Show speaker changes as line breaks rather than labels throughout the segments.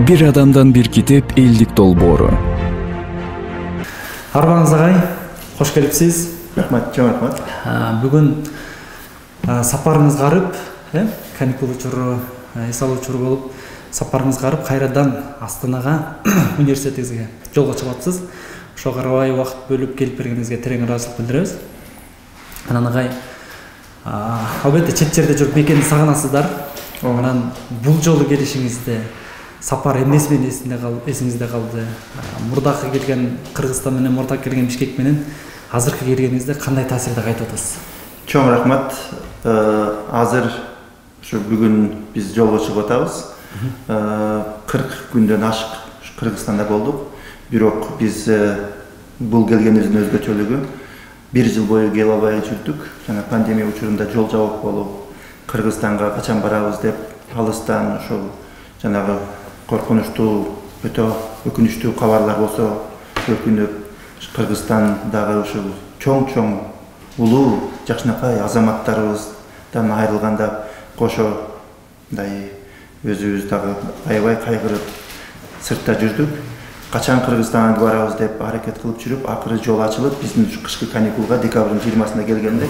Bir адамдан bir kitap eldik долбоору.
Арбаңыз ағай, қош келіпсіз.
Рахмат, чоң рахмат.
Бүгін сапарыңыз қарып, каникул учуру, эсал учуру болуп, сапарыңыз қарып, қайрадан Астанаға университетіңізге жолға чыгапсыз. Ошо карабай убакыт бөлүп келип бергениңизге терең ыраазычылык билдиребиз. Анан ағай, албетте чет жерде жүрүп мекенди сагынасыздар. Анан бул жолу келишиңизде сапар эмнеси менен эсиңизде калды? Мурдакы келген Кыргызстан менен, мурдакы келген Бишкек менен азыркы келгениңизде кандай таасирде кайтып атасыз?
Чоң рахмат. Азыр ушу бүгүн биз жолго чыгып атабыз. 40 күндөн ашык Кыргызстанда болдук. Бирок биз бул келгенибиздин өзгөчөлүгү 1 жыл бою кел албай жүрдүк. Жана пандемия учурунда жол жабык болуп, Кыргызстанга качан барабыз деп алыстан ошол жанагы коркунучтуу, өтө өкүнүчтүү кабарлар болсо өкүнүп, Кыргызстандагы ушул чоң улуу жакшынакай азаматтарыбыздан айрылганда кошо мындай өзүбүз дагы аябай кайгырып сыртта жүрдүк. Качан Кыргызстанга барабыз деп аракет кылып жүрүп, акыры жол ачылып, биздин кышкы каникулга декабрдын 20-сында келгенде,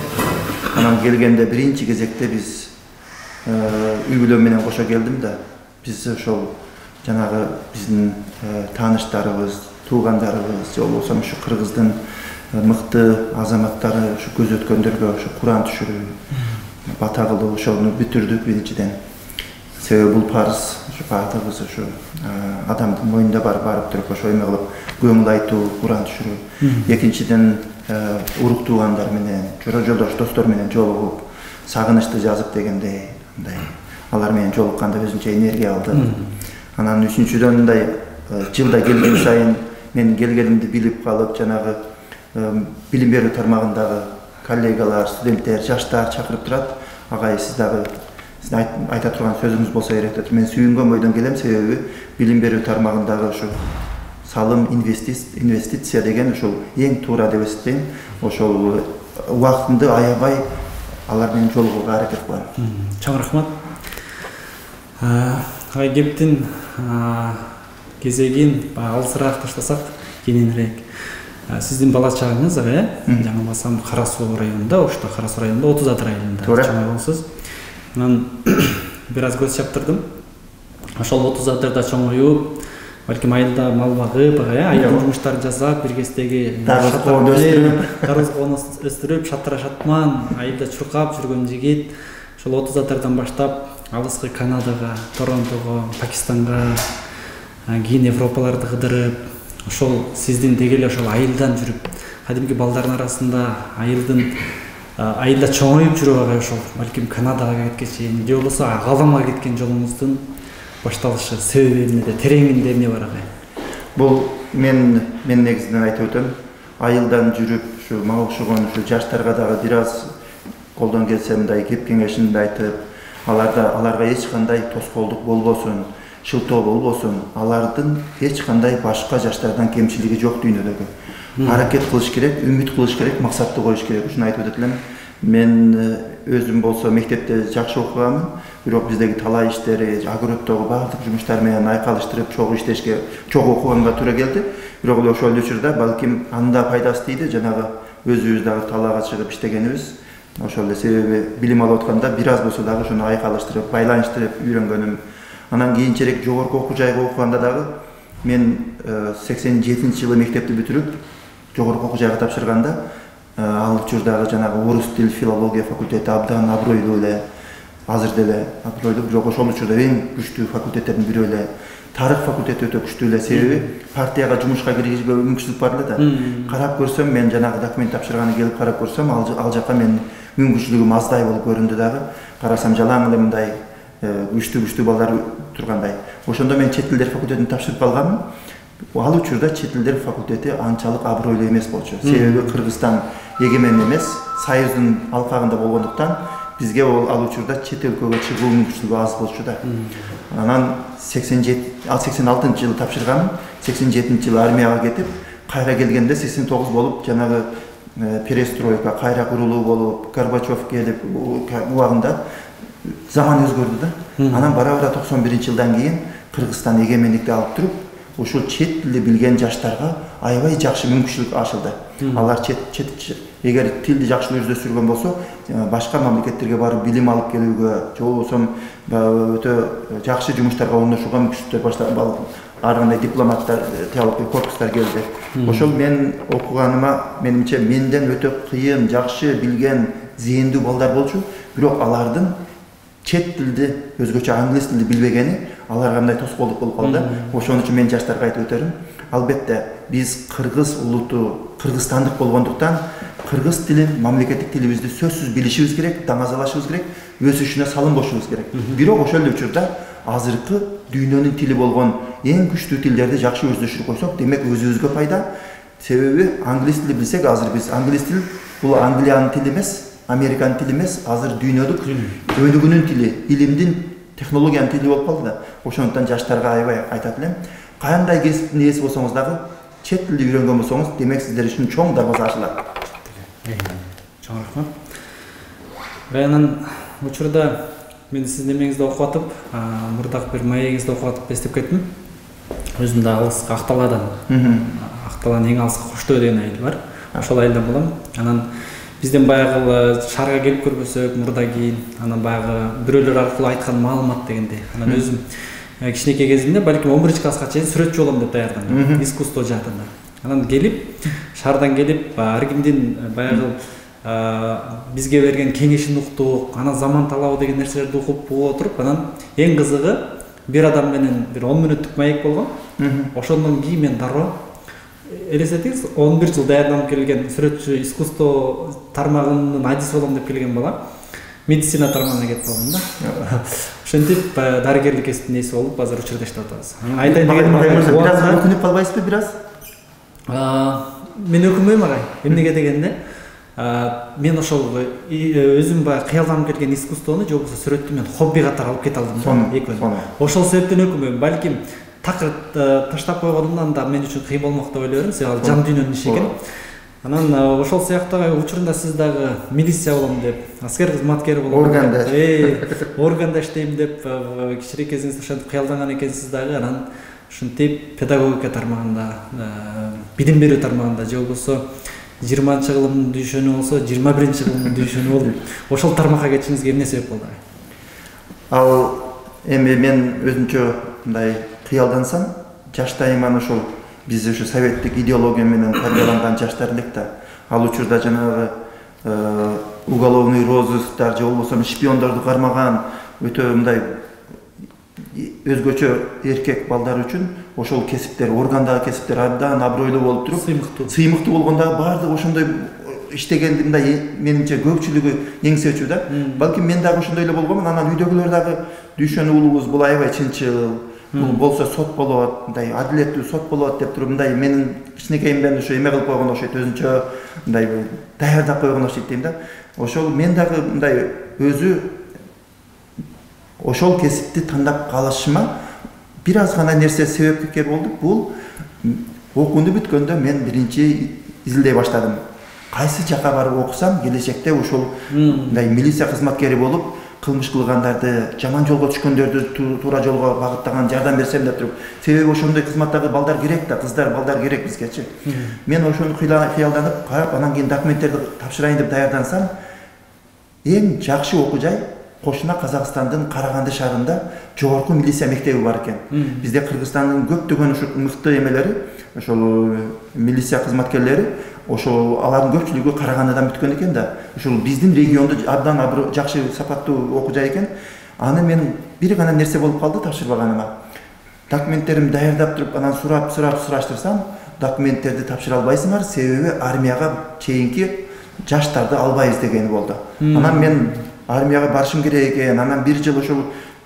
анан келгенде биринчи кезекте биз үй бүлөм менен кошо келдим да, биз ошол жанагы биздин тааныштарыбыз, туугандарыбыз, же болбосо ушу Кыргыздын мыкты азаматтары ушу көз өткөндөргө ушу Куран түшүрүү, бата кылуу, ошону бүтүрдүк биринчиден. Себеби бул парыз, ушу батыбыз ушу адамдын мойнунда барып туруп ошо эме кылып көңүл айтуу, Куран түшүрүү. Экинчиден урук туугандар менен, жора жолдош достор менен жолугуп, сагынычты жазып дегендей, мындай алар менен жолукканда өзүнчө энергия алдым. Анан үчүнчүдөн мындай жылда келген сайын мен келгенимди билип калып, жанагы билим берүү тармагындагы коллегалар, студенттер, жаштар чакырып турат. Агай, сиз дагы айта турган сөзүңүз болсо керек деп. Мен сүйүнгөн бойдон келем, себеби билим берүү тармагындагы ушу салым, инвестиция деген ушул эң туура деп эсептейм. Ошол убактымды аябай алар менен жолугууга аракет кылам.
Чоң рахмат. Агай, кептин кезегин алысыраак таштасак, кененирээк. Сиздин бала чагыңыз агай, жаңылбасам Кара Суу районунда, ошто Кара Суу районунда 30 айылында чоңой болсуз. Анан бир аз көз чаптырдым. Ошол 30 айылда чоңоюп, балким айылда мал багып, айыл жумуштарын жасап, бир кездеги дарыз коон өстүрүп, шатыра шатман, айылда чуркап жүргөн жигит, ошол 30 айылдан баштап алыскы Канадага, Торонтого, Пакистанга, кийин Европаларды кыдырып, ошол сиздин деги эле ошол айылдан жүрүп, кадимки балдардын арасында айылда чоңоюп жүрүп агай ошол балким Канадага кеткенче, же болбосо галамга кеткен жолуңуздун башталышы себеби эмнеде, тереңинде эмне бар агай?
Бул мен негизинен айтып өтөм. Айылдан жүрүп, ушу мага окшогон ушу жаштарга дагы бир аз колдон келсе мындай кеп кеңешинди айтып, аларга эч кандай тоскоолдук болбосун, шылтоо болбосун, алардын эч кандай башка жаштардан кемчилиги жок дүйнөдөгү. Аракет кылыш керек, үмүт кылыш керек, максатты коюш керек. Ушуну айтып өтөт элем. Мен өзүм болсо мектепте жакшы окуганмын, бирок биздеги талай иштери, огороддогу баардык жумуштар менен айкалыштырып, чогуу иштешке, чогуу окуганга туура келди. Бирок эле ошол учурда балким анда пайдасы тийди, жанагы өзүбүз дагы талаага чыгып иштегенибиз. Ошол эле себеби билим алып атканда бир аз болсо дагы ошону айкалыштырып, байланыштырып үйрөнгөнүм. Анан кийинчерээк жогорку окуу жайга окуганда дагы мен 87-жылы мектепти бүтүрүп, жогорку окуу жайга тапшырганда, ал учурдагы жанагы орус тил филология факультети абдан абройлуу эле, азыр деле абройлуу, бирок ошол учурда эң күчтүү факультеттердин бири эле. Тарых факультети өтө күчтүү эле, себеби партияга жумушка киргизүүгө мүмкүнчүлүк бар эле да. Карап көрсөм, мен жанагы документ тапшырганы келип карап көрсөм, ал жака мен мүмкүнчүлүгүм аздай болуп көрүндү дагы. Карасам жалаң эле мындай күчтүү балдар тургандай. Ошондо мен чет тилдер факультетин тапшырып алганмын. Ал учурда чет тилдер факультети анчалык абройлуу эмес болчу. Себеби Кыргызстан эгемен эмес, Союздун алкагында болгондуктан бизге ал учурда чет өлкөгө чыгуу мүмкүнчүлүгү аз болчу да. Анан 86-жылы тапшырганмын. 87-жылы армияга кетип, кайра келгенде 89 болуп, жанагы перестройка, кайра курулуу болуп, Горбачев келип убагында заман өзгөрдү да. Анан бара-бара 91-жылдан кийин Кыргызстан эгемендикти алып туруп, ошол чет тилди билген жаштарга аябай жакшы мүмкүнчүлүк ачылды. Алар эгер тилди жакшы өздөштүргөн болсо, башка мамлекеттерге барып билим алып келүүгө, же болбосо өтө жакшы жумуштарга орношууга мүмкүнчүлүктөр башталып, ар кандай дипломаттар, теологиялык корпустар келди. Ошол мен окуганыма, менимче менден өтө кыйын, жакшы билген, зээндүү балдар болчу, бирок алардын чет тилди, өзгөчө англис тилди билбегени аларга кандай тоскоолдук болуп калды. Ошон үчүн мен жаштарга айтып өтөрүм. Албетте биз кыргыз улуту, кыргызстандык болгондуктан кыргыз тилин, мамлекеттик тилибизди сөзсүз билишибиз керек, даңазалашыбыз керек, өсүшүнө салым кошубуз керек. Бирок ошол эле учурда азыркы дүйнөнүн тили болгон эң күчтүү тилдерди жакшы өздөштүрүп койсок, демек өзүбүзгө пайда. Себеби англис тили билсек, азыр биз англис тил бул Англиянын тили эмес, Американын тили эмес, азыр дүйнөлүк өнүгүүнүн тили, илимдин, технологиянын тили болуп калды да. Ошондуктан жаштарга аябай айтат элем, кандай кесиптин ээси болсоңуз дагы чет тилди үйрөнгөн болсоңуз, демек сиздер үчүн чоң дарбаза ачылат.
Чоң рахмат. Анан учурда мен сиздин немеңизди окуп атып, мурдагы бир маегиңизди окуп атып эстеп кеттим. Өзүм да алыс Акталадан, Акталанын эң алыска Коштоо деген айыл бар. Ошол айылдан болом. Анан бизден баягы шаарга келип көрбөсөк, мурда кийин, анан баягы бирөөлөр аркылуу айткан маалымат дегенде, анан өзүм кичинекей кезимде балким 11-класска чейин сүрөтчү болом деп даярдым, искусство жаатында. Анан келип, шаардан келип, ар кимдин баягы бизге берген кеңешин уктук, анан заман талабы деген нерселерди угуп отуруп, анан эң кызыгы бир адам менен бир 10 мүнөттүк маек болгон. Ошондон кийин мен дароо элестетиңиз, 11 жыл даярданып келген сүрөтчү, искусство тармагынын адиси болом деп келген бала медицина тармагына кетип калдым да. Ошентип дарыгерлик кесиптин ээси болуп азыр учурда иштеп атабыз. Айтайын дегеним,
бираз өкүнүп калбайсызбы бираз?
Мен өкүнбөйм агай. Эмнеге дегенде, мен ошол өзүм баягы кыялданып келген искусствону, же болбосо сүрөттү мен хобби катары алып кете алдым экөө. Ошол себептен өкүнбөйм. Балким такыр таштап койгонумдан да мен үчүн кыйын болмок деп ойлойм. Себеби жан дүйнөнүн иши экен. Анан ошол сыяктуу учурунда сиз дагы милиция болом деп, аскер кызматкери болом деп, органда иштейм деп кичине кезиңизде ошентип кыялданган экенсиз дагы. Анан ушинтип педагогика тармагында, билим берүү тармагында, же болбосо 20-чы кылымдын дүйшөнү болсо 21-чи кылымдын дүйшөнү болуп, ошол тармакка кетишиңизге эмне себеп болду?
Ал эми мен өзүнчө мындай кыялдансам, жаштайыман ошол биз ушу советтик идеология менен тарбияланган жаштар элек да. Ал учурда жанагы уголовный розысктар, же болбосо шпиондорду кармаган өтө мындай өзгөчө эркек балдар үчүн ошол кесиптер, органдагы кесиптер абдан абройлуу болуп туруп, сыймыктуу болгондо баардыгы ошондой иштегенди мындай менимче көпчүлүгү эңсечү да. Балким мен дагы ошондой эле болгонмун. Анан үйдөгүлөр дагы дүйшөнү уулубуз бул аябай чынчыл, бул болсо сот болот, мындай адилеттүү сот болот деп туруп, мындай менин кичинекейимден ушу эме кылып койгон окшойт, өзүнчө мындай даярдап койгон окшойт дейм да. Ошол мен дагы мындай өзү ошол кесипти тандап калышыма бир аз гана нерсе себепкер болду. Бул окууну бүткөндө мен биринчи изилдей баштадым. Кайсы жака барып окусам келечекте ошол мындай милиция кызматкери болуп, кылмыш кылгандарды, жаман жолго түшкөндөрдү туура жолго багыттаган жардам берсем деп туруп. Себеби ошондой кызматтагы балдар керек да, кыздар, балдар керек бизгечи. Мен ошону кыялданып карап, анан кийин документтерди тапшырайын деп даярдансам, эң жакшы окуу жай кошуна Казакстандын Караганды шаарында жогорку милиция мектеби бар экен. Бизде Кыргызстандын көптөгөн ушу мыкты эмелери, ошол милиция кызматкерлери, ошол алардын көпчүлүгү Карагандыдан бүткөн экен да. Ошол биздин региондо абдан жакшы сапаттуу окуу жай экен. Аны мен бир гана нерсе болуп калды тапшырбаганыма. Документтеримди даярдап туруп, анан сураштырсам, документтерди тапшыра албайсыңар, себеби армияга чейинки жаштарды албайбыз дегени болду. Анан мен армияга барышым керек экен. Анан бир жыл ошол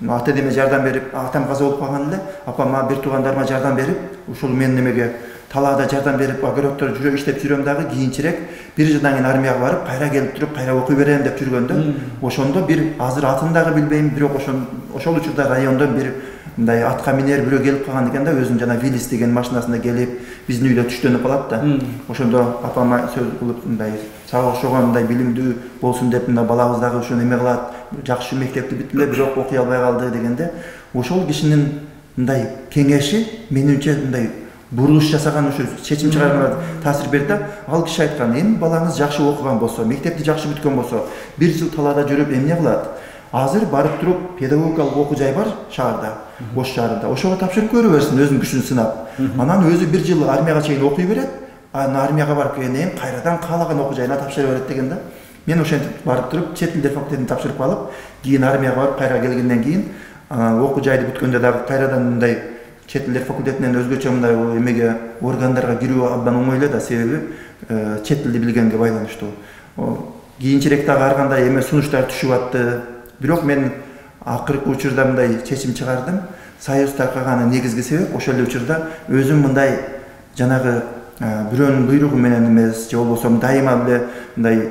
ата энеме жардам берип, атам каза болуп калган эле, апама, бир туугандарыма жардам берип, ошол мен немеге талаада жардам берип, огороддор жүрөп иштеп жүрөм дагы, кийинчерээк бир жылдан кийин армияга барып, кайра келип туруп, кайра окуй берем деп жүргөндө, ошондо бир азыр атын дагы билбейм, бирок ошол учурда райондон бир мындай атка минер бирөө келип калган экен да, өзүнүн жана Виллис деген машинасында келип, биздин үйдө түштөнүп калат да. Ошондо апама сөз кылып, мындай сага окшогон мындай билимдүү болсун деп, мына балабыз дагы ушуну эме кылат, жакшы мектепти бүттү эле, бирок окуй албай калды дегенде, ошол кишинин мындай кеңеши менимче мындай бурулуш жасаган ушу чечим чыгарганга таасир берди да. Ал киши айткан, эми балаңыз жакшы окуган болсо, мектепти жакшы бүткөн болсо, 1 жыл талаада жүрүп эмне кылат? Азыр барып туруп педагогикалык окуу жай бар шаарда, Ош шаарында. Ошого тапшырып көрө берсин, өзүнүн күчүн сынап. Анан өзү 1 жыл армияга чейин окуй берет. Анан армияга барып келгенден кийин кайрадан каалаган окуу жайына тапшыра берет деген да. Мен ошентип барып туруп чет тилдер факультетин тапшырып алып, кийин армияга барып кайра келгенден кийин окуу жайды бүткөндө дагы кайрадан мындай чет тилдер факультетинен өзгөчө мындай эмеге органдарга кирүү абдан оңой эле да, себеби чет тилди билгенге байланыштуу. Кийинчерээк дагы ар кандай эме сунуштар түшүп атты. Бирок мен акыркы учурда мындай чечим чыгардым. Союз таркаганын негизги себеп ошол эле учурда өзүм мындай жанагы бирөөнүн буйругу менен эмес, же болбосо дайыма эле мындай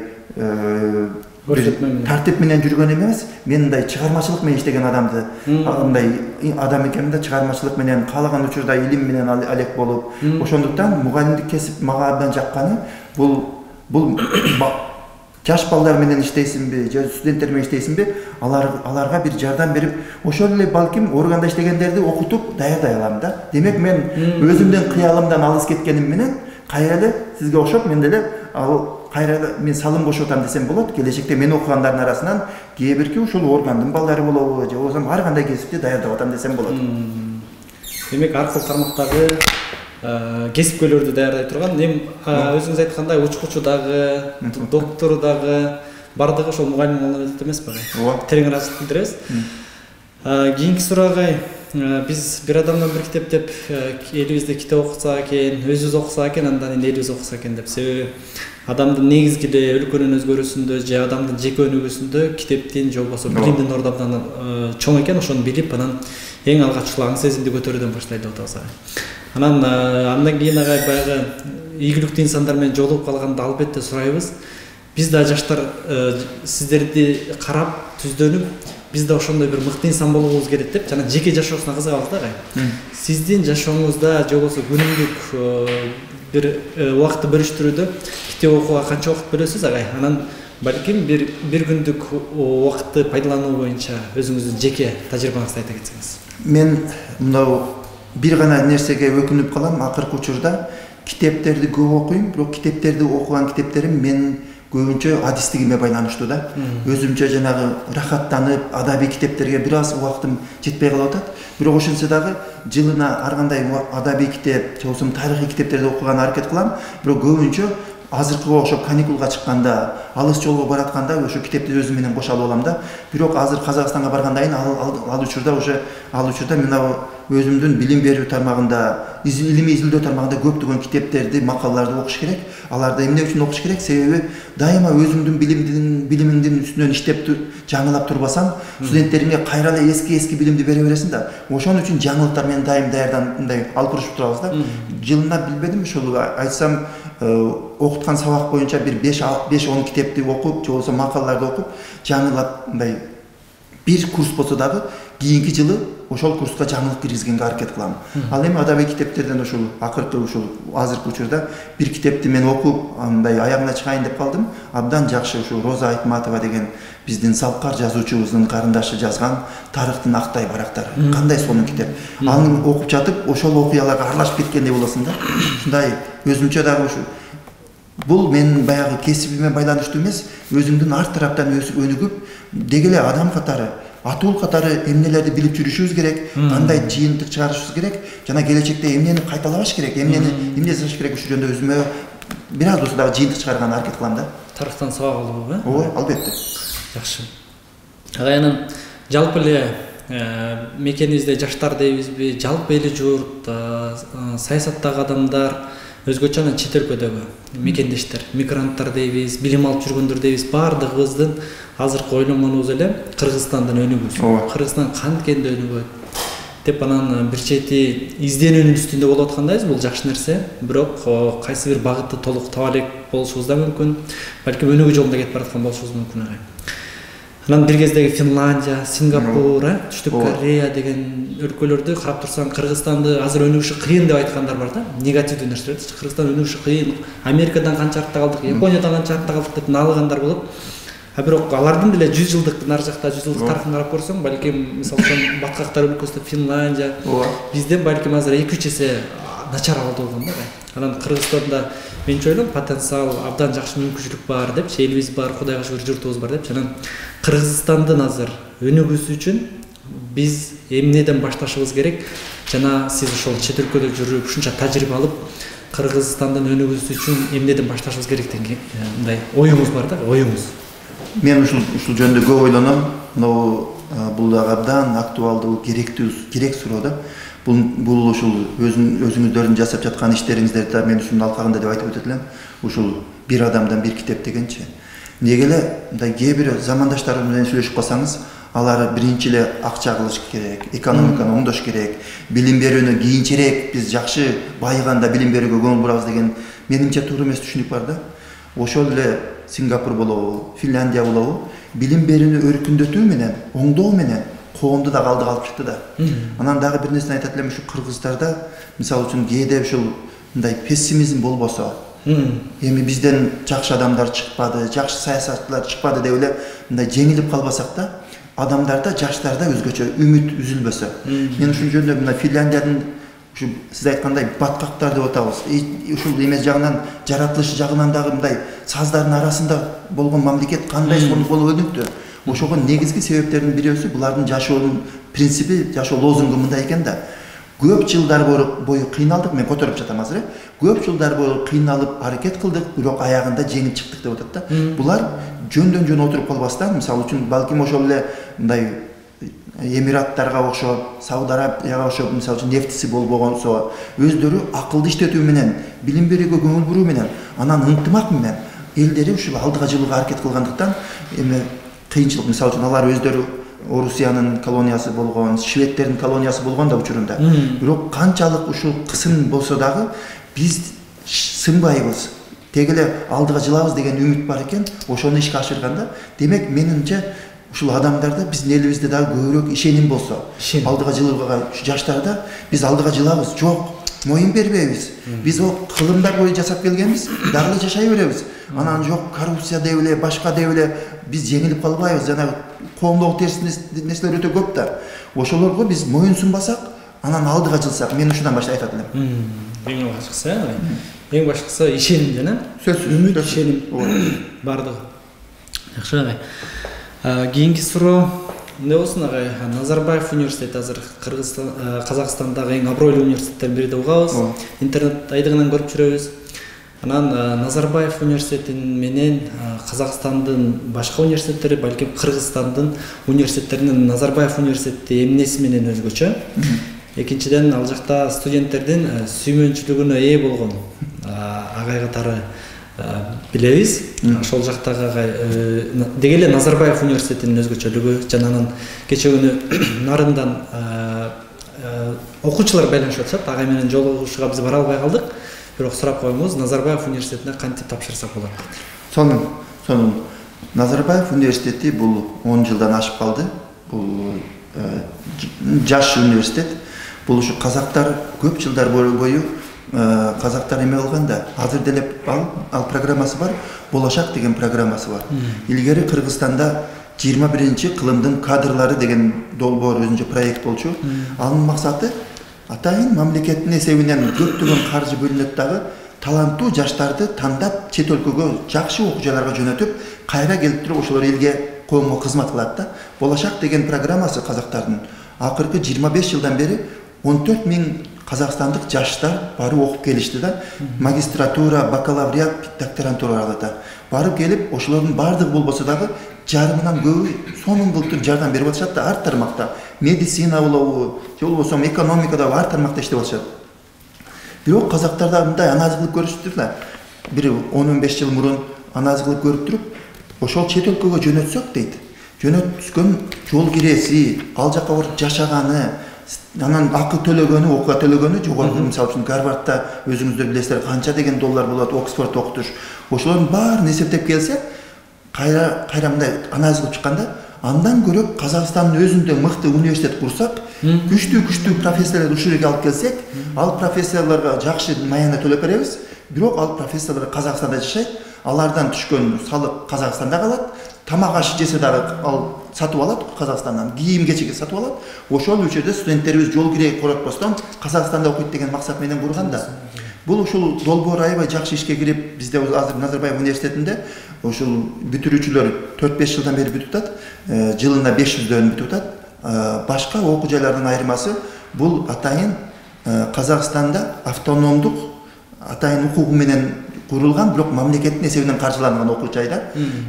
тартип менен жүргөн эмес, мен мындай чыгармачылык менен иштеген адамды, мындай адам экенмин да, чыгармачылык менен каалаган учурда илим менен алек болуп, ошондуктан мугалимдик кесип мага абдан жакканы, бул жаш балдар менен иштейсиңби, же студенттер менен иштейсиңби, аларга бир жардам берип, ошол эле балким органда иштегендерди окутуп даярдай алам да. Демек мен өзүмдүн кыялымдан алыс кеткеним менен кайра эле сизге окшоп мен деле кайра мен салым кошуп атам десем болот. Келечекте мен окугандардын арасынан кээ бирки ушул органдын балдары болобу, же болбосо ар кандай кесипти даярдап атам десем болот.
Демек ар кыл тармактагы кесипкөйлөрдү даярдай турган, эми өзүңүз айткандай учкучу дагы, доктору дагы, бардыгы ошол мугалим болот эмеспи? Ооба. Терең ыраазычылык билдиребиз. Кийинки сурагы, биз бир адамдан бир китеп деп элибизде китеп окуса экен, өзүбүз окуса экен, андан кийин элибиз окуса экен деп. Себеби адамдын негизги эле өлкөнүн өзгөрүүсүндө же адамдын жеке өнүгүүсүндө китептин же болбосо билимдин орду абдан чоң экен. Ошону билип, анан эң алгач аң сезимди көтөрүүдөн баштайлы деп атабыз. Анан андан кийин баягы ийгиликтүү инсандар менен жолугуп калганда албетте сурайбыз. Биз да жаштар сиздерди карап, түздөнүп, биз да ошондой бир мыкты инсан болуубуз керек деп, жана жеке жашоосуна кызыгабыз да. Сиздин жашооңузда же болбосо күнүмдүк бир убакытты бөлүштүрүүдө китеп окууга канча убакыт бөлөсүз агай? Анан балким бир күндүк убакытты пайдалануу боюнча өзүңүздүн жеке тажрыйбаңызды айта кетсеңиз.
Мен мынау бир гана нерсеге өкүнүп калам. Акыркы учурда китептерди көп окуйм, бирок китептерди окуган китептерим мен көбүнчө адистигиме байланыштуу да. Өзүмчө жанагы рахаттанып, адабий китептерге бир аз убактым жетпей калып атат. Бирок ошентсе дагы жылына ар кандай адабий китеп, же болбосо тарыхый китептерди окуганга аракет кылам. Бирок көбүнчө азыркыга окшоп каникулга чыкканда, алыс жолго баратканда ошо китепти өзүм менен коша алып алам да. Бирок азыр Казакстанга баргандан кийин ал учурда мен өзүмдүн билим берүү тармагында, илимий изилдөө тармагында көптөгөн китептерди, макалаларды окуш керек. Аларды эмне үчүн окуш керек? Себеби дайыма өзүмдүн билимимдин үстүнөн иштеп жаңылап турбасам, студенттериме кайра эле эски билимди бере бересиң да. Ошон үчүн жаңылыктар менен дайым даярданып алып урушуп турабыз да. Жылына билбедим, ошол айтсам окуткан сабак боюнча бир 5-10 китепти окуп, же болбосо макалаларды окуп, жаңылап мындай бир курс болсо дагы кийинки жылы ошол курска жаңылык киргизгенге аракет кылам. Ал эми адабий китептерден ушул акыркы ушул азыркы учурда бир китепти мен окуп, андай аягына чыгайын деп калдым. Абдан жакшы ушул Роза Айтматова деген биздин салкар жазуучубуздун карындашы жазган Тарыхтын актай барактары. Кандай сонун китеп. Аны окуп жатып, ошол окуяларга аралашып кеткендей болосуң да. Ушундай өзүмчө дагы ушул бул менин баягы кесибиме байланыштуу эмес, өзүңдүн ар тараптан өнүгүп, деги эле адам катары, атул катары эмнелерди билип жүрүшүбүз керек, кандай жыйынтык чыгарышыбыз керек, жана келечекте эмнени кайталабаш керек, эмне жасаш керек, ушул жөнүндө өзүмө бир аз болсо дагы жыйынтык чыгарганга аракет кылам да.
Тарыхтан сабак алууга,
Ооба, албетте.
Жакшы. Анан жалпы эле мекенибизде жаштар дейбизби, жалпы эли журт, саясаттагы адамдар, өзгөчө анан чет өлкөдөгү мекендештер, мигранттар дейбиз, билим алып жүргөндөр дейбиз, баардыгыбыздын азыркы ойлонгонубуз эле Кыргызстандан өнүгүүсү. Кыргызстан канткенде өнүгөт деп анан бир чети изденүүнүн үстүндө болуп аткандайбыз. Бул жакшы нерсе, бирок кайсы бир багытты толук таба элек болушубуз да мүмкүн. Балким өнүгүү жолунда кетип бараткан болушубуз мүмкүн. Анан бир кездеги Финляндия, Сингапур, Түштүк Корея деген өлкөлөрдү карап турсаң, Кыргызстанды азыр өнүгүшү кыйын деп айткандар бар да. Негативдүү нерселерди. Кыргызстан өнүгүшү кыйын, Америкадан канча артта калдык, Япониядан канча артта калдык деп налыгандар болуп, бирок алардын деле 100 жылдык нары жакта 100 жылдык тарыхын карап көрсөң, балким мисалы үчүн баткактар өлкөсүндө Финляндия, бизден балким азыр 2-3 эсе начар абалда болгон да. Анан Кыргызстанда менче ойлойм потенциал абдан жакшы мүмкүнчүлүк бар депчи, элибиз бар, Кудайга шүгүр журтубуз бар депчи. Анан Кыргызстандын азыр өнүгүүсү үчүн биз эмнеден башташыбыз керек? Жана сиз ошол чет өлкөдө жүрүп, ушунча тажрыйба алып, Кыргызстандын өнүгүүсү үчүн эмнеден башташыбыз керек деген мындай оюңуз бар да, оюңуз.
Мен ушул жөнүндө көп ойлоном. Бул дагы абдан актуалдуу, керек суроо да. Бул ушул өзүңүздөрдүн жасап жаткан иштериңиздерди да мен ушунун алкагында деп айтып өтөт элем. Ушул бир адамдан бир китеп дегенчи. Неге эле мындай кээ бир замандаштарым менен сүйлөшүп калсаңыз, алар биринчи эле акча кылыш керек, экономиканы оңдош керек, билим берүүнү кийинчерээк биз жакшы байыганда билим берүүгө көңүл бурабыз деген менимче туура эмес түшүнүк бар да. Ошол эле Сингапур болобу, Финляндия болобу, билим берүүнү өркүндөтүү менен, оңдоо менен коомду да алдыга алып чыкты да. Анан дагы бир нерсени айтат элем, ушу кыргыздарда мисалы үчүн кээде ушул мындай пессимизм болбосо, эми бизден жакшы адамдар чыкпады, жакшы саясатчылар чыкпады деп эле мындай жеңилип калбасак да, адамдарда, жаштарда өзгөчө үмүт үзүлбөсө. Мен ушул жөнүндө мына Финляндиянын ушу сиз айткандай баткактар деп атабыз. Ушул эмес жагынан, жаратылыш жагынан дагы мындай саздардын арасында болгон мамлекет кандай сонун болуп өнүктү. Ошого негизги себептердин бирөөсү булардын жашоонун принципи, жашоо лозунгу мындай экен да. Көп жылдар бою кыйналдык, мен которуп жатам азыр. Көп жылдар бою кыйналып аракет кылдык, бирок аягында жеңип чыктык деп атат да. Булар жөндөн-жөн отуруп калбастан, мисалы үчүн балким ошол эле мындай Эмираттарга окшоп, Сауд Арабияга окшоп, мисалы үчүн нефтиси болбогонсо, өздөрү акылды иштетүү менен, билим берүүгө көңүл буруу менен, анан ынтымак менен элдери ушул алдыга жылууга аракет кылгандыктан, эми кыйынчылык, мисалы үчүн алар өздөрү Орусиянын колониясы болгон, Шведтердин колониясы болгон да учурунда. Бирок канчалык ушул кысым болсо дагы биз сынбайбыз. Теги эле алдыга жылабыз деген үмүт бар экен, ошону ишке ашырганда, демек менимче ушул адамдарда биздин элибизде дагы көбүрөөк ишеним болсо, алдыга жылууга жаштарда биз алдыга жылабыз, жок, моюн бербейбиз. Биз о кылымдар бою жасап келгенбиз, дагы эле жашай беребиз. Анан жок, коррупция деп эле, башка деп эле биз жеңилип калбайбыз. Жана коомдогу терс нерселер өтө көп да. Ошолорго биз моюн сунбасак, анан алдыга жылсак, мен ушундан баштап айтат элем.
Эң башкысы, эң башкысы ишеним жана үмүт, ишеним бардыгы. Жакшы агай. Кийинки суроо эмне болсун агай? Назарбаев университети азыр Казакстандагы эң абройлуу университеттердин бири деп угабыз. Интернет айдыгынан көрүп жүрөбүз. Анан Назарбаев университетин менен Казакстандын башка университеттери, балким Кыргызстандын университеттеринин Назарбаев университети эмнеси менен өзгөчө? Экинчиден, ал жакта студенттердин сүймөнчүлүгүнө ээ болгон агай катары билебиз. Ошол жактагы деги эле Назарбаев университетинин өзгөчөлүгү жана анан кече күнү нарындан окуучулар байланышып атышат. Агай менен жолугушууга биз бара албай калдык. Бирок сурап коюңуз, Назарбаев университетине кантип тапшырсак болот?
Сонун. Назарбаев университети бул 10 жылдан ашып калды. Бул жаш университет. Бул ушу казактар көп жылдар бою казактар эме кылганда, азыр деле ал программасы бар, Болашак деген программасы бар. Илгери Кыргызстанда 21-чи кылымдын кадрлары деген долбоор өзүнчө проект болчу. Анын максаты атайын мамлекеттин эсебинен көптөгөн каржы бөлүнөт дагы таланттуу жаштарды тандап чет өлкөгө жакшы окуучуларга жөнөтүп, кайра келип туруп ошолор элге, коомго кызмат кылат да. Болашак деген программасы казактардын акыркы 25 жылдан бери 14 000 казакстандык жаштар барып окуп келишти да. Магистратура, бакалавриат, докторантураларда да. Барып келип, ошолордун бардыгы болбосо дагы жарымынан көбү сонун кылып туруп жардам берип атышат да, ар тармакта. Медицина болобу, же болбосо экономикада ар тармакта иштеп атышат. Бирок казактарда мындай анализ кылып көрүштүр да. Бир 10-15 жыл мурун анализ кылып көрүп туруп, ошол чет өлкөгө жөнөтсөк дейт. Жөнөткөн жол киреси, ал жакка барып жашаганы, анан акы төлөгөнү, окууга төлөгөнү, жогорку мисалы үчүн Гарвардта өзүңүздөр билесиздер канча деген доллар болот, Оксфордто окутуш. Ошолордун баарын эсептеп келсе, кайра мындай анализ кылып чыкканда, андан көрөп Казакстандын өзүндө мыкты университет курсак, күчтүү профессорлорду ушул жерге алып келсек, ал профессорлорго жакшы маяна төлөп беребиз. Бирок ал профессорлор Казакстанда жашайт, алардан түшкөн салык Казакстанда калат, тамак аш жесе дагы ал сатып алат Казакстандан, кийим кечеги сатып алат. Ошол учурда студенттерибиз жол кире коротпостон Казакстанда окуйт деген максат менен курган да. Бул ушул долбоор аябай жакшы ишке кирип, бизде азыр Назарбаев университетинде ушул бүтүрүүчүлөр 4-5 жылдан бери бүтүп атат, жылына 500дөн бүтүп атат. Башка окуу жайлардын айырмасы бул атайын Казакстанда автономдук атайын укугу менен курулган, бирок мамлекеттин эсебинен каржыланган окуу жайлар.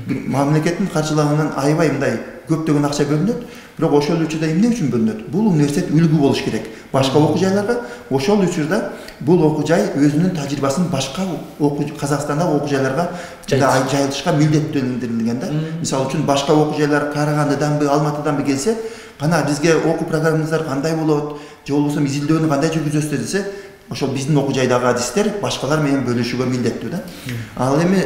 Мамлекеттин каржылауынан аябай мындай көптөгөн акча бөлүнөт, бирок ошол учурда эмне үчүн бөлүнөт? Бул университет үлгү болуш керек башка окуу жайларга. Ошол учурда бул окуу жай өзүнүн тажрыйбасын башка Казакстандагы окуу жайларга жайылтышка милдеттендирилген да. Мисалы үчүн башка окуу жайлар Карагандаданбы, Алматыданбы келсе, кана бизге окуу программаңыздар кандай болот, же болбосо изилдөөнү кандай жүргүзөсүздөр десе, ошол биздин окуу жайдагы адистер башкалар менен бөлүшүүгө милдеттүү да. Ал эми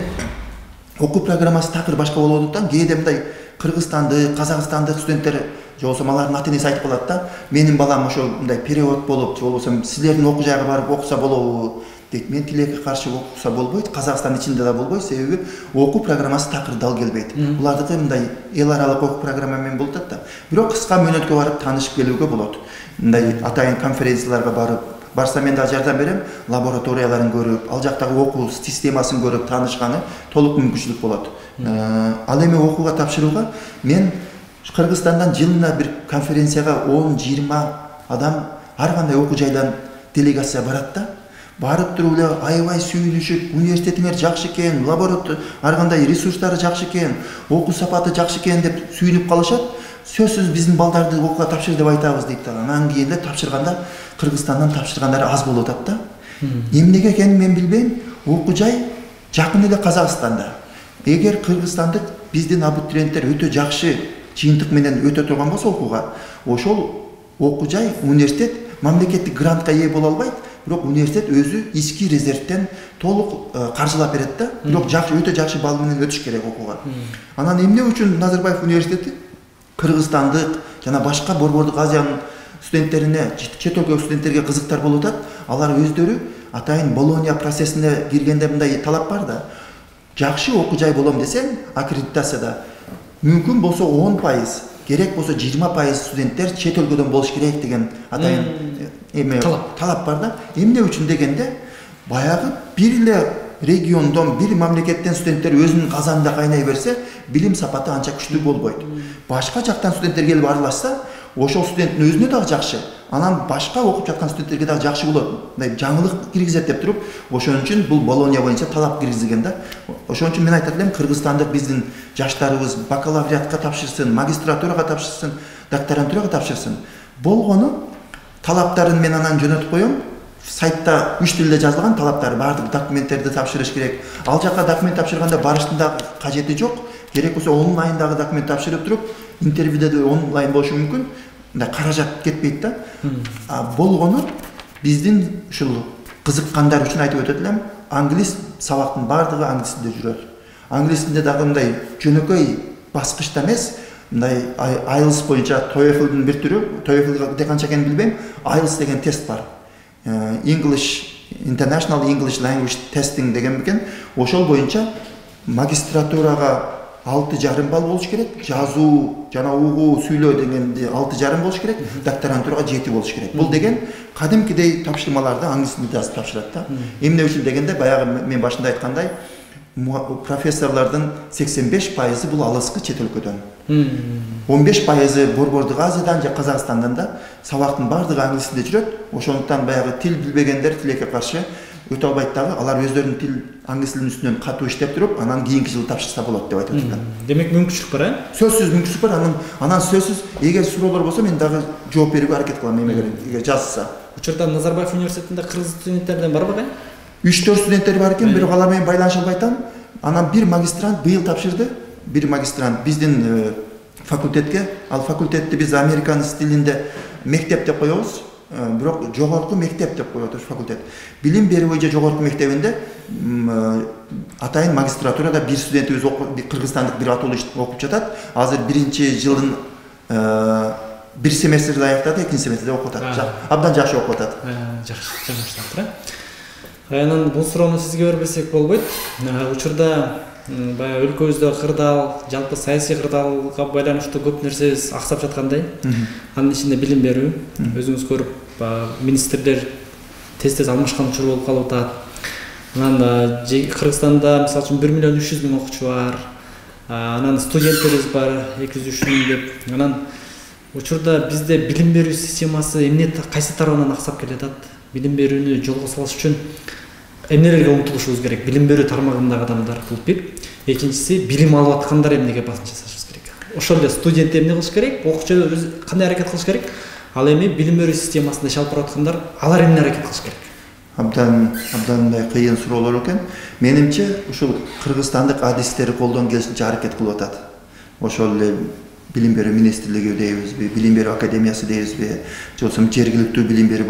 окуу программасы такыр башка болондуктан кээде мындай Кыргызстандык, Казакстандык студенттер же болбосо алардын ата-энеси айтып калат да, менин балам ошол мындай перевод болуп, же болбосо силердин окуу жайга барып окуса болобу дейт. Мен тилекке каршы окуса болбойт, Казакстан ичинде да болбойт, себеби окуу программасы такыр дал келбейт. Булардыкы мындай эл аралык окуу программа менен болуп атат да. Бирок кыска мөөнөткө барып таанышып келүүгө болот. Мындай атайын конференцияларга барып, барса мен да жардам берем, лабораторияларын көрүп, ал жактагы окуу системасын көрүп таанышканы толук мүмкүнчүлүк болот. Ал эми окууга тапшырууга мен Кыргызстандан жылына бир конференцияга 10-20 адам ар кандай окуу жайдан делегация барат да. Барып туруп эле аябай сүйүнүшүп, университетиңер жакшы экен, лаборатор ар кандай ресурстары жакшы экен, окуу сапаты жакшы экен деп сүйүнүп калышат. Сөзсүз биздин балдарды окууга тапшыр деп айтабыз дейт да. Анан кийин эле тапшырганда Кыргызстандан тапшыргандар аз болуп атат да. Эмнеге экенин мен билбейм. Окуу жай жакын эле Казакстанда. Эгер кыргызстандык биздин абитуриенттер өтө жакшы жыйынтык менен өтө турган болсо окууга, ошол окуу жай университет мамлекеттик грантка ээ боло албайт, бирок университет өзү ички резервден толук каржылап берет да. Бирок жакшы, өтө жакшы балл менен өтүш керек окууга. Анан эмне үчүн Назарбаев университети кыргызстандык жана башка Борбордук Азиянын студенттерине, чет өлкө студенттерге кызыктар болуп атат? Алар өздөрү атайын Болония процессине киргенде мындай талап бар да. Жакшы окуу жай болом десең, аккредитацияда мүмкүн болсо 10%, керек болсо 20% студенттер чет өлкөдөн болуш керек деген атайын эме талап бар да. Эмне үчүн дегенде, баягы бир эле региондон, бир мамлекеттен студенттер өзүнүн казанында кайнай берсе, билим сапаты анча күчтүү болбойт. Башка жактан студенттер келип аралашса, ошол студенттин өзүнө дагы жакшы, анан башка окуп жаткан студенттерге дагы жакшы болот. Мындай жаңылык киргизет деп туруп, ошон үчүн бул Болония боюнча талап киргизилген да. Ошон үчүн мен айтат элем, Кыргызстандык биздин жаштарыбыз бакалавриатка тапшырсын, магистратурага тапшырсын, докторантурага тапшырсын. Болгону талаптарын мен анан жөнөтүп коем. Сайтта 3 тилде жазылган талаптар, бардык документтерди тапшырыш керек. Ал жакка документ тапшырганда барыштын да кажети жок. Керек болсо онлайндагы документ тапшырып туруп, интервьюде да онлайн болушу мүмкүн. Мындай каражат кетпейт да. Болгону биздин ушул кызыккандар үчүн айтып өтөт элем, англис сабактын бардыгы англис тилинде жүрөт. Англис тилинде дагы мындай жөнөкөй баскычта эмес, мындай IELTS боюнча TOEFL'дын бир түрү, TOEFL канча экенин билбейм, IELTS деген тест бар. International English Language Testing деген бекен. Ошол боюнча магистратурага 6,5 балл болуш керек, жазуу жана угуу сүйлөө дегенде 6,5 болуш керек, докторантурага 7 болуш керек. Бул деген кадимкидей тапшырмаларды англис тилинде жазып тапшырат да. Эмне үчүн дегенде, баягы мен башында айткандай, профессорлордун 85% бул алыскы чет өлкөдөн. 15% Борбордук Азиядан же Казакстандан да сабактын бардыгы англис тилинде жүрөт. Ошондуктан баягы тил билбегендер тилекке каршы өтө албайт дагы. Алар өздөрүнүн тил англис тилинин үстүнөн катуу иштеп туруп, анан кийинки жылы тапшырса болот деп айтып атат.
Демек мүмкүнчүлүк бар,
Сөзсүз мүмкүнчүлүк бар. Анан сөзсүз эгер суроолор болсо мен дагы жооп берүүгө аракет кылам, эгер жазса.
Учурда Назарбаев университетинде кыргыз студенттерден барбы?
3-4 студенттер бар экен, бирок алар менен байланыша албайтам. Анан бир магистрант быйыл тапшырды. Бир магистрант биздин факультетке, ал факультетти биз американ стилинде мектеп деп коебуз, бирок жогорку мектеп деп коет ошол факультет. Билим берүү боюнча жогорку мектебинде атайын магистратурада бир студентибиз кыргызстандык бир атолу окуп жатат. Азыр биринчи жылдын бир семестрди аяктады, экинчи семестрде окуп атат. Абдан жакшы окуп атат.
Жакшы баштап тура. Анан бул суроону сизге бербесек болбойт. Учурда баягы өлкөбүздө кырдаал, жалпы саясий кырдаалга байланыштуу көп нерсебиз аксап жаткандай. Анын ичинде билим берүү. Өзүңүз көрүп, министрлер тез алмашкан учур болуп калып атат. Анан Кыргызстанда мисалы үчүн 1.300.000 окуучу бар. Анан студенттерибиз бар 203.000 деп. Анан учурда бизде билим берүү системасы эмне кайсы тарабынан аксап келатат? Билим берүүнү жолго салыш үчүн эмнелерге умтулушубуз керек? Билим берүү тармагындагы адамдар бул бир. Экинчиси, билим алып аткандар эмнеге басым жасашыбыз керек? Ошол эле студент эмне кылыш керек? Окуучу кандай аракет кылыш керек? Ал эми билим берүү системасында иш алып барып аткандар алар эмне аракет кылыш керек?
Абдан мындай кыйын суроолор экен. Менимче ушул кыргызстандык адистер колдон келишинче аракет кылып атат. Ошол эле билим берүү министрлиги дейбизби, билим берүү академиясы дейбизби, же болбосо жергиликтүү билим берүү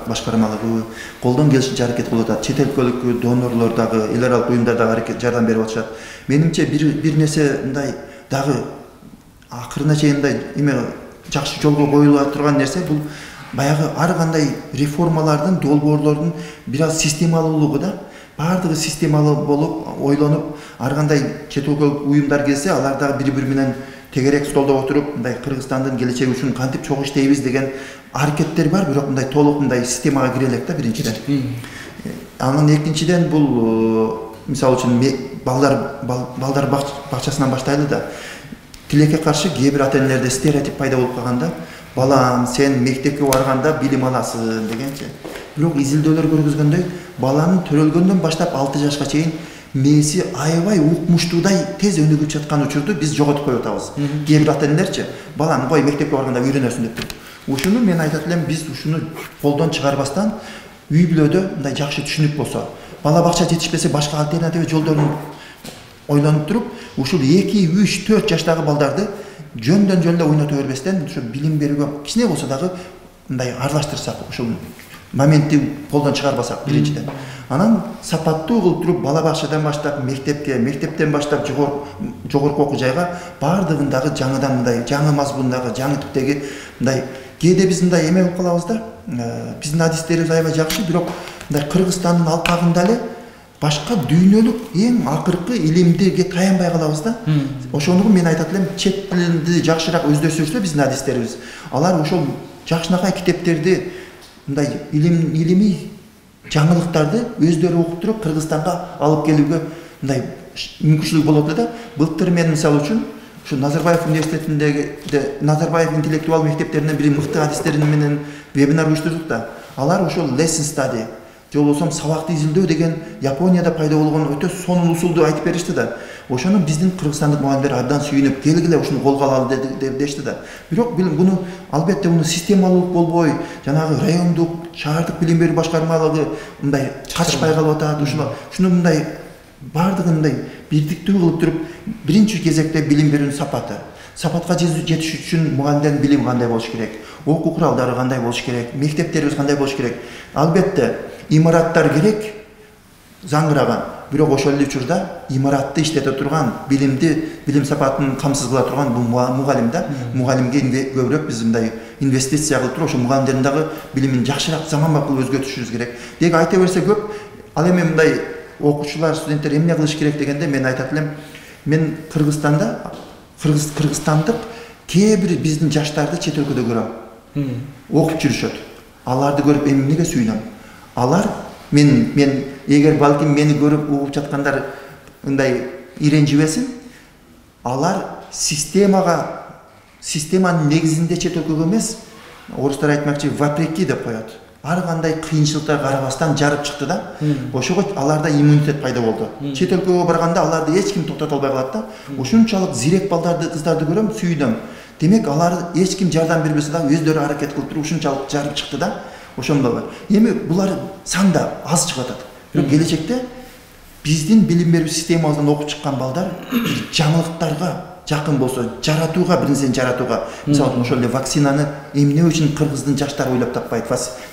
башкармалыгы колдон келишинче аракет кылып атат. Чет өлкөлүк донорлор дагы, эл аралык уюмдар дагы аракет жардам берип атышат. Менимче бир нерсе мындай дагы акырына чейин мындай эме жакшы жолго коюла турган нерсе бул баягы ар кандай реформалардын, долбоорлордун бир аз системалуулугу да. Бардыгы системалуу болуп, ойлонуп, ар кандай чет өлкөлүк уюмдар келсе, алар дагы бири-бири менен тегерек столдо отуруп, мындай Кыргызстандын келечеги үчүн кантип чогуу иштейбиз деген аракеттер бар, бирок мындай толук мындай системага кире элек да биринчиден. Анан экинчиден бул мисалы үчүн балдар бакчасынан баштайлы да. Тилекке каршы кээ бир ата-энелерде стереотип пайда болуп калганда, балам, сен мектепке барганда билим аласың дегенчи. Бирок изилдөөлөр көргөзгөндөй, баланын төрөлгөндөн баштап 6 жашка чейин мээси аябай укмуштуудай тез өнүгүп жаткан учурду биз жоготуп коюп атабыз. Кээ бир ата-энелерчи, балам кой мектепке барганда үйрөнөсүң деп. Ушуну мен айтат элем, биз ушуну колдон чыгарбастан үй бүлөдө мындай жакшы түшүнүк болсо, бала бакча жетишпесе башка альтернатива жолдорун ойлонуп туруп, ушул 2, 3, 4 жаштагы балдарды жөндөн жолдо ойното бербестен, ушу билим берүүгө кичине болсо дагы мындай аралаштырсак, ушул моментти колдон чыгарбасак биринчиден. Анан сапаттуу кылып туруп бала бакчадан баштап мектепке, мектептен баштап жогорку окуу жайга бардыгындагы жаңыдан мындай жаңы мазмундагы, жаңы типтеги мындай кээде биз мындай эме болуп калабыз да. Биздин адистерибиз аябай жакшы, бирок мындай Кыргызстандын алкагында эле башка дүйнөлүк эң акыркы илимдиге таянбай калабыз да. Ошону мен айтат элем, чет тилинди жакшыраак өздөштүрсө биздин адистерибиз, алар ошол жакшынакай китептерди мындай илимий жаңылыктарды өздөрү окуп туруп Кыргызстанга алып келүүгө мындай мүмкүнчүлүк болот эле да. Былтыр мен мисалы үчүн ушу Назарбаев университетиндеги Назарбаев интеллектуал мектептеринен бир мыкты адистер менен вебинар уюштурдук да. Алар ошол lesson study, же болбосо сабакты изилдөө деген Японияда пайда болгон өтө сонун усулду айтып беришти да. Ошону биздин кыргызстандык мугалимдер абдан сүйүнүп, келгиле ушуну колго алалы дешти да. Бирок буну албетте буну системалуулук болбой, жанагы райондук, шаардык билим берүү башкармалыгы мындай качпай калып атат. Ушуну мындай бардыгын мындай бирдиктүү кылып туруп, биринчи кезекте билим берүүнүн сапатка жетиш үчүн мугалимдердин билими кандай болуш керек, окуу куралдары кандай болуш керек, мектептерибиз кандай болуш керек. Албетте имараттар керек, заңгыраган. Бирок ошол эле учурда имаратты иштете турган, билим сапатын камсыз кыла турган бул мугалим да. Мугалимге көбүрөөк биз мындай инвестиция кылып туруп, ошо мугалимдердин дагы билимин жакшыраак заманбап кылып өзгөртүшүбүз керек. Деги айта берсе көп. Ал эми мындай окуучулар, студенттер эмне кылыш керек дегенде мен айтат элем, мен Кыргызстанда кыргызстандык кээ бир биздин жаштарды чет өлкөдө көрөм. Окуп жүрүшөт. Аларды көрүп эмнеге сүйүнөм? Алар мен эгер балким мени көрүп угуп жаткандар мындай иренжибесин, алар системанын негизинде чет өлкөгө эмес, орустар айтмакчы вопреки деп коет. Ар кандай кыйынчылыктар карабастан жарып чыкты да. Ошого аларда иммунитет пайда болду. Чет өлкөгө барганда аларды эч ким токтото албай калат да. Ошунчалык зирек балдарды, кыздарды көрөм, сүйүнөм. Демек алар эч ким жардам бербесе да өздөрү аракет кылып туруп ушунчалык жарып чыкты да. Ошондой бар. Эми булар санда аз чыгып атат. Бирок келечекте биздин билим берүү системабыздан окуп чыккан балдар жаңылыктарга жакын болсо, жаратууга, бир нерсени жаратууга, мисалы ошол эле вакцинаны эмне үчүн кыргыздын жаштары ойлоп таппайт,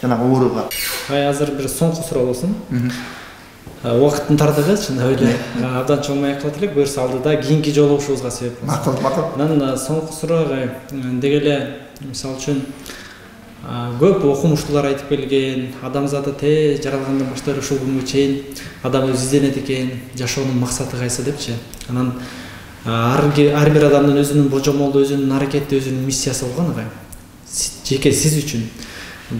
жанагы ооруга.
Азыр бир соңку суроо болсун. Убакыттын тардыгы чындап эле абдан чоң маек кылат элек, буюрса алдыда кийинки жолугушуубузга себеп болсун.
Макул.
Анан соңку суроо деги эле мисалы үчүн көп окумуштуулар айтып келген, адамзаты тез жаралгандан баштап ушул күнгө чейин адам өзү изденет экен, жашоонун максаты кайсы депчи. Анан ар бир адамдын өзүнүн божомолу, өзүнүн аракети, өзүнүн миссиясы болгон агай. Жеке сиз үчүн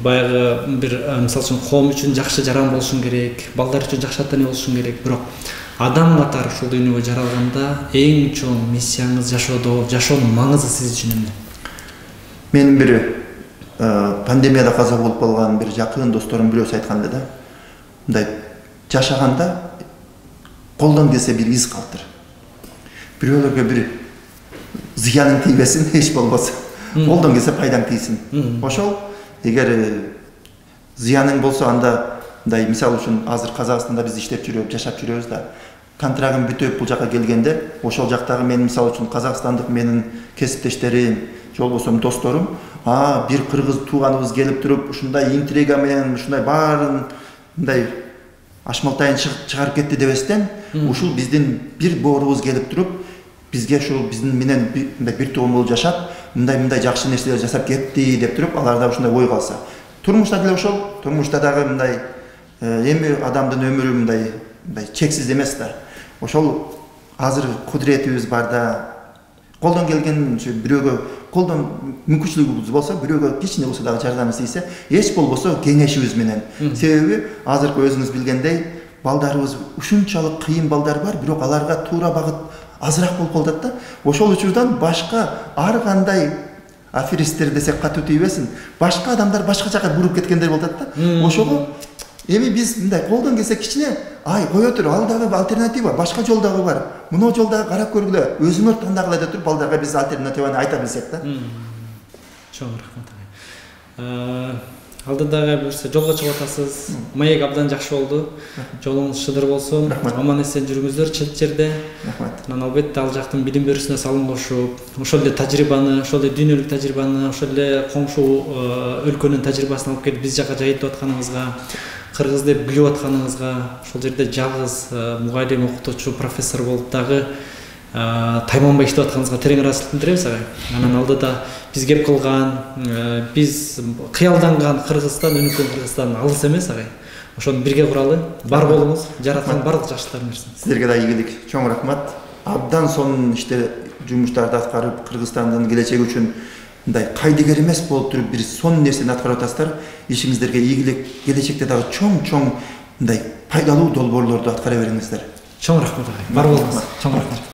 баягы бир мисалы үчүн коом үчүн жакшы жаран болушуң керек, балдар үчүн жакшы ата эне болушуң керек, бирок адам катары ушул дүйнөгө жаралганда эң чоң миссияңыз жашоодо, жашоонун маңызы сиз үчүн эмне?
Менин бир пандемияда каза болуп калган бир жакын досторум бирөөсү айткан да, мындай жашаганда колдон келсе бир из калтыр. Бирөөлөргө бир зыяның тийбесин, эч болбосо. Колдон келсе пайдаң тийсин. Ошол эгер зыяның болсо анда мындай мисалы үчүн азыр Казакстанда биз иштеп жүрөбүз, жашап жүрөбүз да. Контрагым бүтүп бул жака келгенде, ошол жактагы менин мисалы үчүн казакстандык менин кесиптештерим, же болбосо досторум, бир кыргыз тууганыбыз келип туруп, ушундай интрига менен, ушундай баарын мындай ашмалтайын чыгарып кетти дебестен, ушул биздин бир боорубуз келип туруп, бизге ушул биздин менен бир тууган болуп жашап, мындай жакшы нерселер жасап кетти деп туруп, аларда ушундай ой калса. Турмушта деле ошол, турмушта дагы мындай эми адамдын өмүрү мындай чексиз эмес да. Ошол азыр кудуретибиз бар да. Колдон келген бирөөгө, колдон мүмкүнчүлүгүбүз болсо, бирөөгө кичине болсо дагы жардам тийсе, эч болбосо кеңешибиз менен. Себеби азыркы өзүңүз билгендей, балдарыбыз ушунчалык кыйын балдар бар, бирок аларга туура багыт азыраак болуп калат да. Ошол учурдан башка ар кандай аферисттер десек катуу тийбесин, башка адамдар башка жака буруп кеткендер болот да. Ошого эми биз мындай колдон келсе кичине, кое тур, ал дагы альтернатива, башка жол дагы бар. Мына жолдагы карап көргүлө, өзүңөр тандагыла деп туруп балдарга биз альтернативаны айта билсек да.
Чоң рахмат. Алдыдагы бирсе жолго чыгып атасыз. Маек абдан жакшы болду. Жолуңуз шыдыр болсун. Аман эсен жүрүңүздөр чет жерде.
Рахмат.
Анан албетте ал жактын билим берүүсүнө салым кошуп, ошол эле тажрыйбаны, ошол эле дүйнөлүк тажрыйбаны, ошол эле коңшу өлкөнүн тажрыйбасын алып келип биз жака жайылтып атканыңызга, кыргыз деп күлүп атканыңызга, ошол жерде жалгыз мугалим, окутуучу, профессор болуп дагы тайманбай иштеп атканыңызга терең ыраазычылык билдиребиз агай. Анан алдыда биз кеп кылган, биз кыялданган Кыргызстан, өнүккөн Кыргызстан алыс эмес агай. Ошону бирге куралы, бар болуңуз, жараткан бардык жакшылыктарын берсин.
Сиздерге да ийгилик, чоң рахмат. Абдан сонун жумуштарды аткарып, Кыргызстандын келечеги үчүн мындай кайдыгер эмес болуп туруп, бир сонун нерсени аткарып атасыздар. Ишиңиздерге ийгилик, келечекте дагы чоң мындай пайдалуу долбоорлорду аткара бериңиздер.
Чоң рахмат агай. Бар болуңуз. Чоң рахмат.